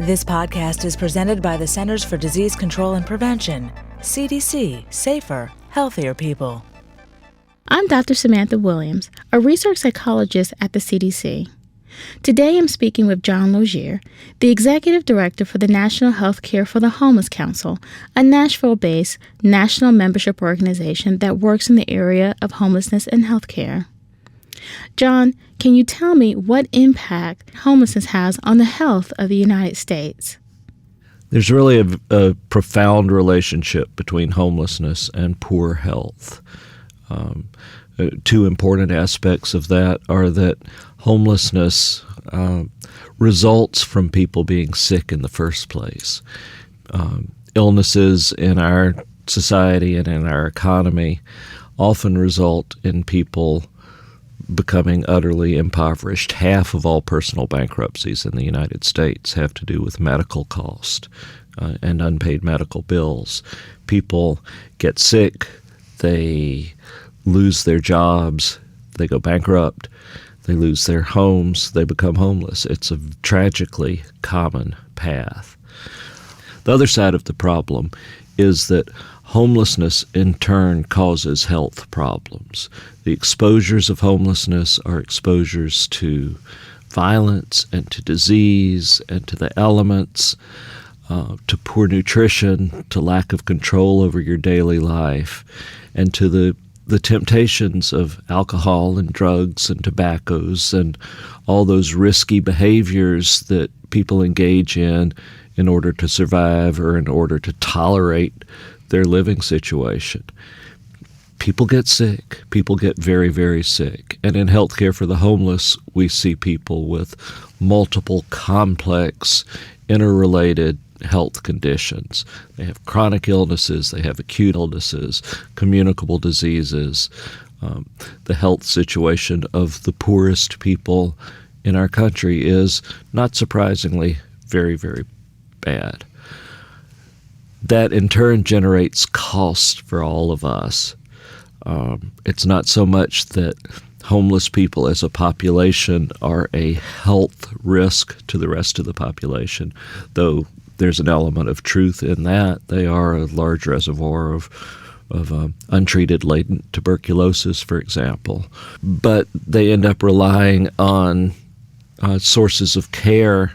This podcast is presented by the Centers for Disease Control and Prevention, CDC, Safer, Healthier People. I'm Dr. Samantha Williams, a research psychologist at the CDC. Today I'm speaking with John Logier, the Executive Director for the National Healthcare for the Homeless Council, a Nashville-based national membership organization that works in the area of homelessness and healthcare. John, can you tell me what impact homelessness has on the health of the United States? There's really a profound relationship between homelessness and poor health. Two important aspects of that are that homelessness results from people being sick in the first place. Illnesses in our society and in our economy often result in people becoming utterly impoverished. Half of all personal bankruptcies in the United States have to do with medical cost and unpaid medical bills. People get sick, they lose their jobs, they go bankrupt, they lose their homes, they become homeless. It's a tragically common path. The other side of the problem is that homelessness in turn causes health problems. The exposures of homelessness are exposures to violence and to disease and to the elements, to poor nutrition, to lack of control over your daily life, and to the temptations of alcohol and drugs and tobaccos and all those risky behaviors that people engage in order to survive or in order to tolerate their living situation. People get sick. People get very, very sick. And in healthcare for the homeless, we see people with multiple complex, interrelated health conditions. They have chronic illnesses, they have acute illnesses, communicable diseases. The health situation of the poorest people in our country is, not surprisingly, very, very bad. That in turn generates cost for all of us. It's not so much that homeless people as a population are a health risk to the rest of the population, though there's an element of truth in that. They are a large reservoir of untreated latent tuberculosis, for example. But they end up relying on sources of care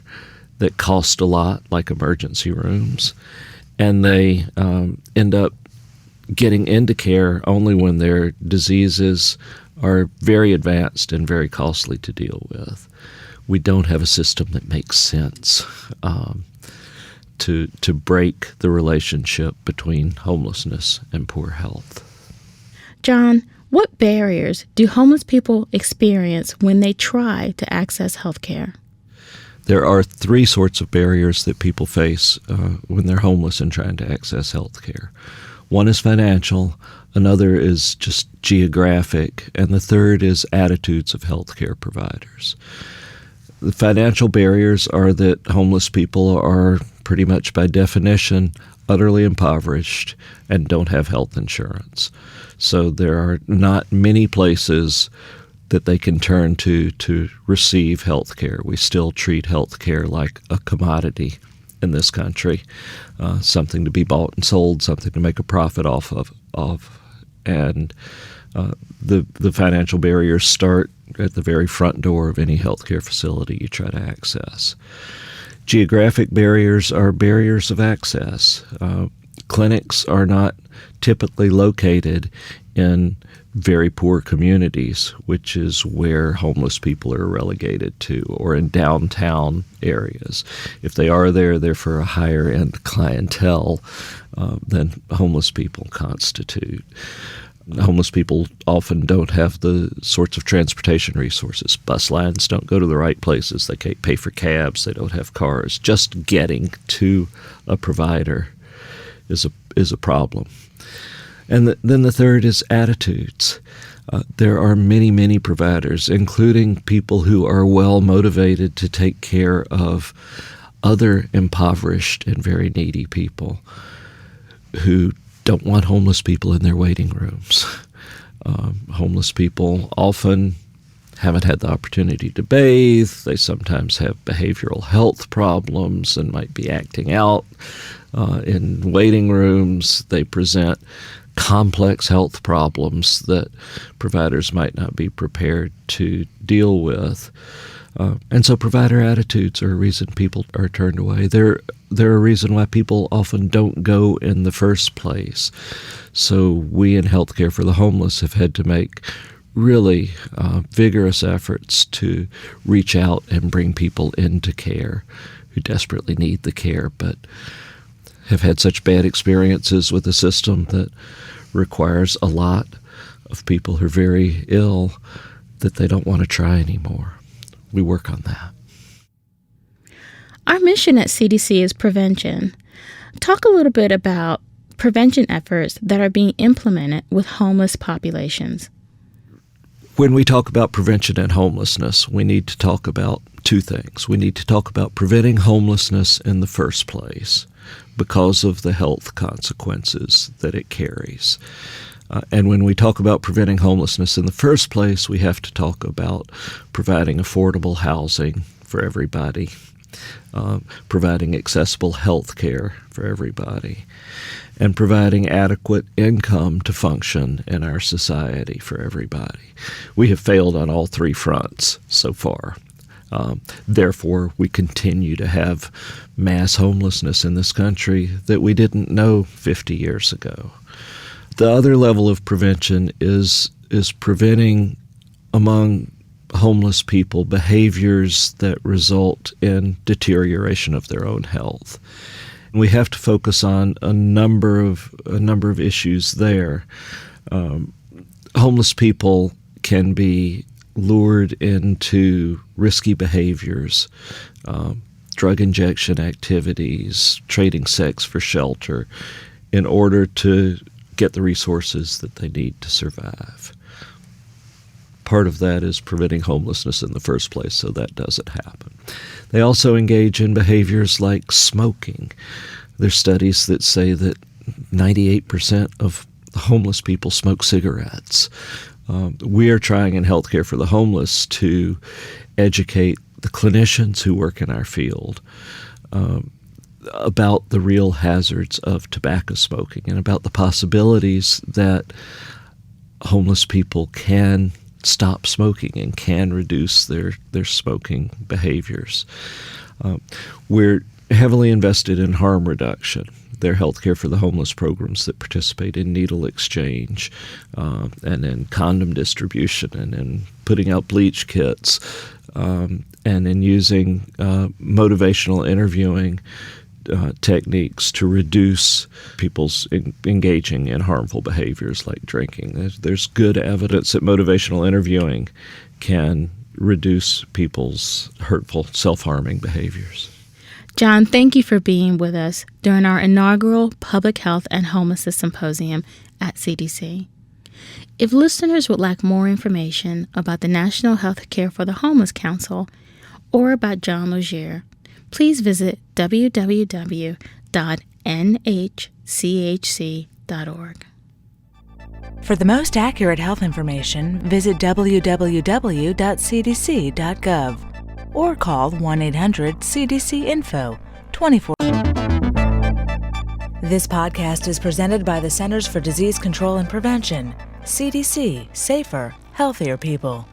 that cost a lot, like emergency rooms. And they end up getting into care only when their diseases are very advanced and very costly to deal with. We don't have a system that makes sense to break the relationship between homelessness and poor health. John, what barriers do homeless people experience when they try to access health care? There are three sorts of barriers that people face when they're homeless and trying to access health care. One is financial, another is just geographic, and the third is attitudes of healthcare providers. The financial barriers are that homeless people are pretty much by definition utterly impoverished and don't have health insurance. So there are not many places that they can turn to receive health care. We still treat health care like a commodity in this country, something to be bought and sold, something to make a profit off of. And the financial barriers start at the very front door of any healthcare facility you try to access. Geographic barriers are barriers of access. Clinics are not typically located in very poor communities, which is where homeless people are relegated to, or in downtown areas. If they are there, they're for a higher-end clientele than homeless people constitute. Homeless people often don't have the sorts of transportation resources. Bus lines don't go to the right places. They can't pay for cabs. They don't have cars. Just getting to a provider is a problem. And then the third is attitudes. There are many, many providers, including people who are well motivated to take care of other impoverished and very needy people, who don't want homeless people in their waiting rooms. Homeless people often haven't had the opportunity to bathe. They sometimes have behavioral health problems and might be acting out in waiting rooms. They present complex health problems that providers might not be prepared to deal with. And so provider attitudes are a reason people are turned away. They're a reason why people often don't go in the first place. So we in Healthcare for the Homeless have had to make really vigorous efforts to reach out and bring people into care who desperately need the care, but have had such bad experiences with the system that requires a lot of people who are very ill that they don't want to try anymore. We work on that. Our mission at CDC is prevention. Talk a little bit about prevention efforts that are being implemented with homeless populations. When we talk about prevention and homelessness, we need to talk about two things. We need to talk about preventing homelessness in the first place because of the health consequences that it carries. And when we talk about preventing homelessness in the first place, we have to talk about providing affordable housing for everybody, providing accessible health care for everybody, and providing adequate income to function in our society for everybody. We have failed on all three fronts so far. Therefore, we continue to have mass homelessness in this country that we didn't know 50 years ago. The other level of prevention is preventing among homeless people behaviors that result in deterioration of their own health. We have to focus on a number of issues there. Homeless people can be lured into risky behaviors, drug injection activities, trading sex for shelter, in order to get the resources that they need to survive. Part of that is preventing homelessness in the first place so that doesn't happen. They also engage in behaviors like smoking. There's studies that say that 98% of homeless people smoke cigarettes. We are trying in Healthcare for the Homeless to educate the clinicians who work in our field about the real hazards of tobacco smoking and about the possibilities that homeless people can stop smoking and can reduce their smoking behaviors. We're heavily invested in harm reduction. There are Healthcare for the Homeless programs that participate in needle exchange and in condom distribution and in putting out bleach kits and in using motivational interviewing techniques to reduce people's engaging in harmful behaviors like drinking. There's good evidence that motivational interviewing can reduce people's hurtful, self-harming behaviors. John, thank you for being with us during our inaugural Public Health and Homelessness Symposium at CDC. If listeners would like more information about the National Health Care for the Homeless Council or about John Logier, please visit www.nhchc.org. For the most accurate health information, visit www.cdc.gov or call 1-800-CDC-INFO 24. This podcast is presented by the Centers for Disease Control and Prevention, CDC, Safer, Healthier People.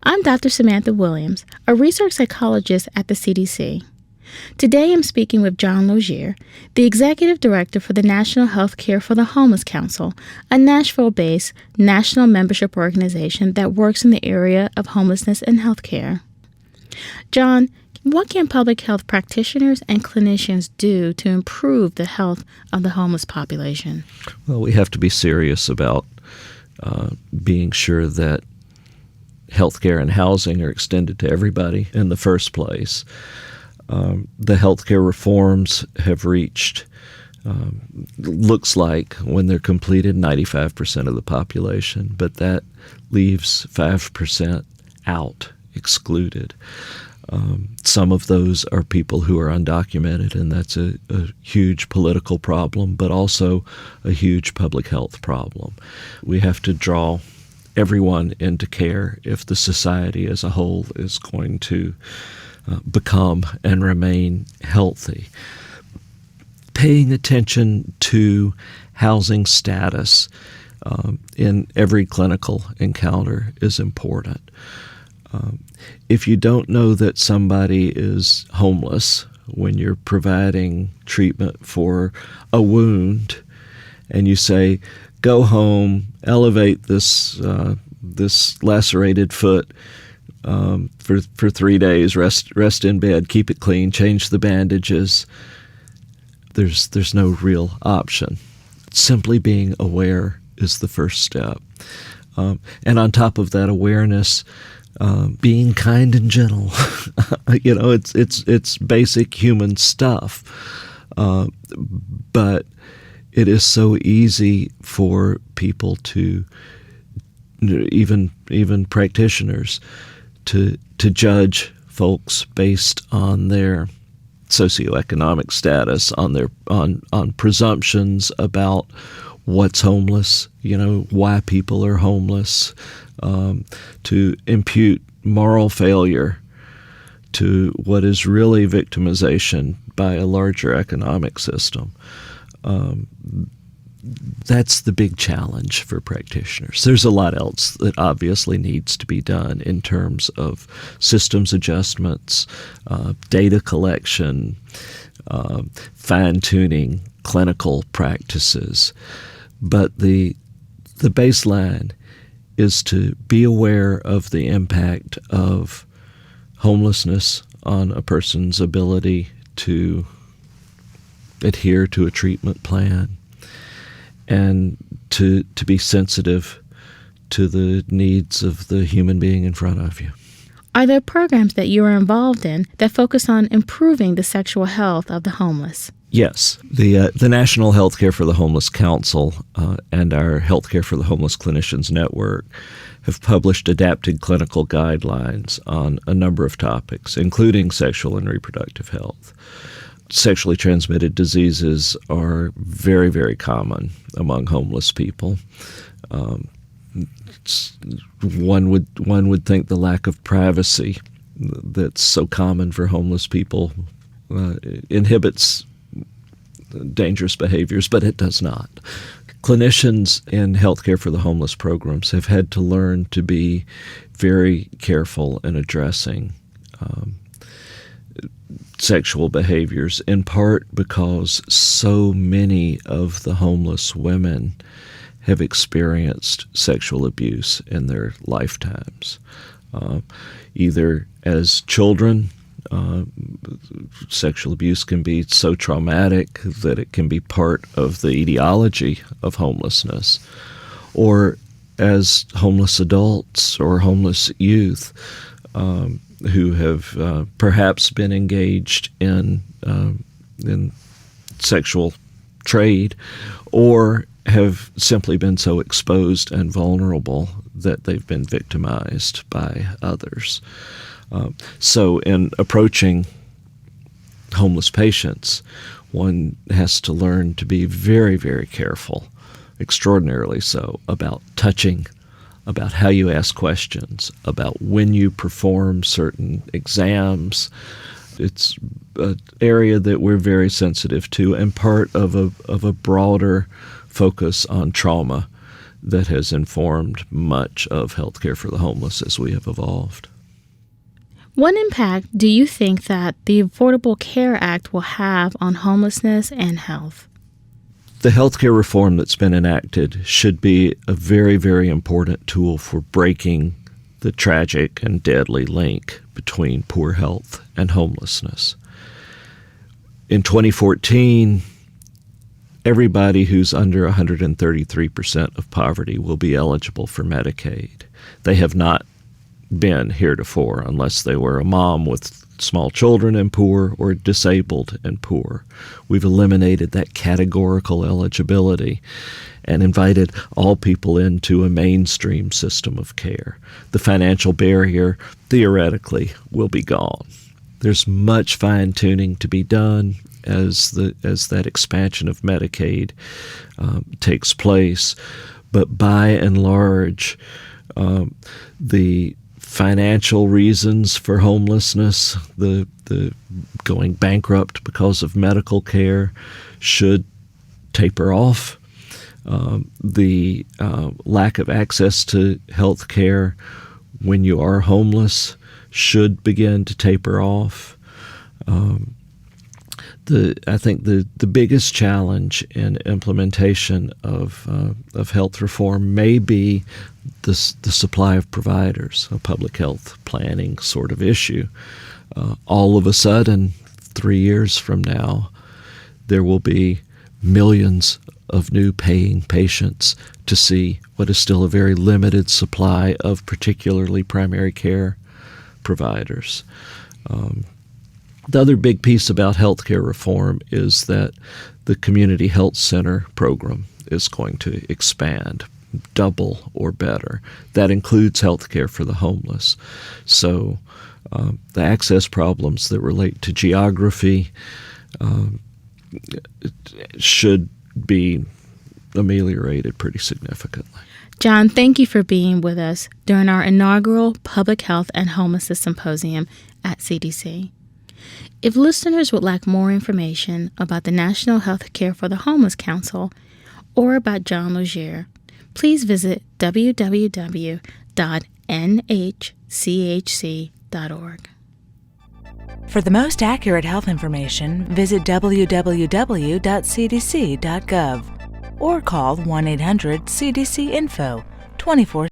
I'm Dr. Samantha Williams, a research psychologist at the CDC. Today I'm speaking with John Logier, the Executive Director for the National Health Care for the Homeless Council, a Nashville-based national membership organization that works in the area of homelessness and health care. John, what can public health practitioners and clinicians do to improve the health of the homeless population? Well, we have to be serious about being sure that healthcare and housing are extended to everybody in the first place. The healthcare reforms have reached, looks like, when they're completed, 95% of the population, but that leaves 5% out, excluded. Some of those are people who are undocumented, and that's a huge political problem, but also a huge public health problem. We have to draw everyone into care if the society as a whole is going to become and remain healthy. Paying attention to housing status in every clinical encounter is important. If you don't know that somebody is homeless when you're providing treatment for a wound, and you say, go home, elevate this lacerated foot for 3 days, rest in bed, keep it clean, change the bandages, there's no real option. Simply being aware is the first step. And on top of that awareness, being kind and gentle. It's basic human stuff. But it is so easy for people to, even practitioners, to judge folks based on their socioeconomic status, on presumptions about what's homeless, why people are homeless, to impute moral failure to what is really victimization by a larger economic system. That's the big challenge for practitioners. There's a lot else that obviously needs to be done in terms of systems adjustments, data collection, fine-tuning clinical practices. But the baseline is to be aware of the impact of homelessness on a person's ability to adhere to a treatment plan, and to be sensitive to the needs of the human being in front of you. Are there programs that you are involved in that focus on improving the sexual health of the homeless? Yes. The National Healthcare for the Homeless Council and our Healthcare for the Homeless Clinicians Network have published adapted clinical guidelines on a number of topics, including sexual and reproductive health. Sexually transmitted diseases are very, very common among homeless people. One would think the lack of privacy that's so common for homeless people inhibits dangerous behaviors, but it does not. Clinicians in healthcare for the homeless programs have had to learn to be very careful in addressing sexual behaviors, in part because so many of the homeless women have experienced sexual abuse in their lifetimes, either as children. Sexual abuse can be so traumatic that it can be part of the etiology of homelessness, or as homeless adults or homeless youth who have perhaps been engaged in sexual trade, or have simply been so exposed and vulnerable that they've been victimized by others. So in approaching homeless patients, one has to learn to be very, very careful, extraordinarily so, about touching, about how you ask questions, about when you perform certain exams. It's an area that we're very sensitive to, and part of a broader focus on trauma that has informed much of healthcare for the homeless as we have evolved. What impact do you think that the Affordable Care Act will have on homelessness and health? The healthcare reform that's been enacted should be a very, very important tool for breaking the tragic and deadly link between poor health and homelessness. In 2014, everybody who's under 133% of poverty will be eligible for Medicaid. They have not been heretofore unless they were a mom with small children and poor, or disabled and poor. We've eliminated that categorical eligibility and invited all people into a mainstream system of care. The financial barrier, theoretically, will be gone. There's much fine-tuning to be done as that expansion of Medicaid takes place, but by and large, The financial reasons for homelessness, the going bankrupt because of medical care, should taper off. The lack of access to health care when you are homeless should begin to taper off. I think the biggest challenge in implementation of health reform may be the supply of providers, a public health planning sort of issue. All of a sudden, 3 years from now, there will be millions of new paying patients to see what is still a very limited supply of particularly primary care providers. The other big piece about healthcare reform is that the community health center program is going to expand, double or better. That includes healthcare for the homeless. So the access problems that relate to geography should be ameliorated pretty significantly. John, thank you for being with us during our inaugural Public Health and Homelessness Symposium at CDC. If listeners would like more information about the National Health Care for the Homeless Council or about John Logier, please visit www.nhchc.org. For the most accurate health information, visit www.cdc.gov or call 1-800-CDC-INFO 24/7.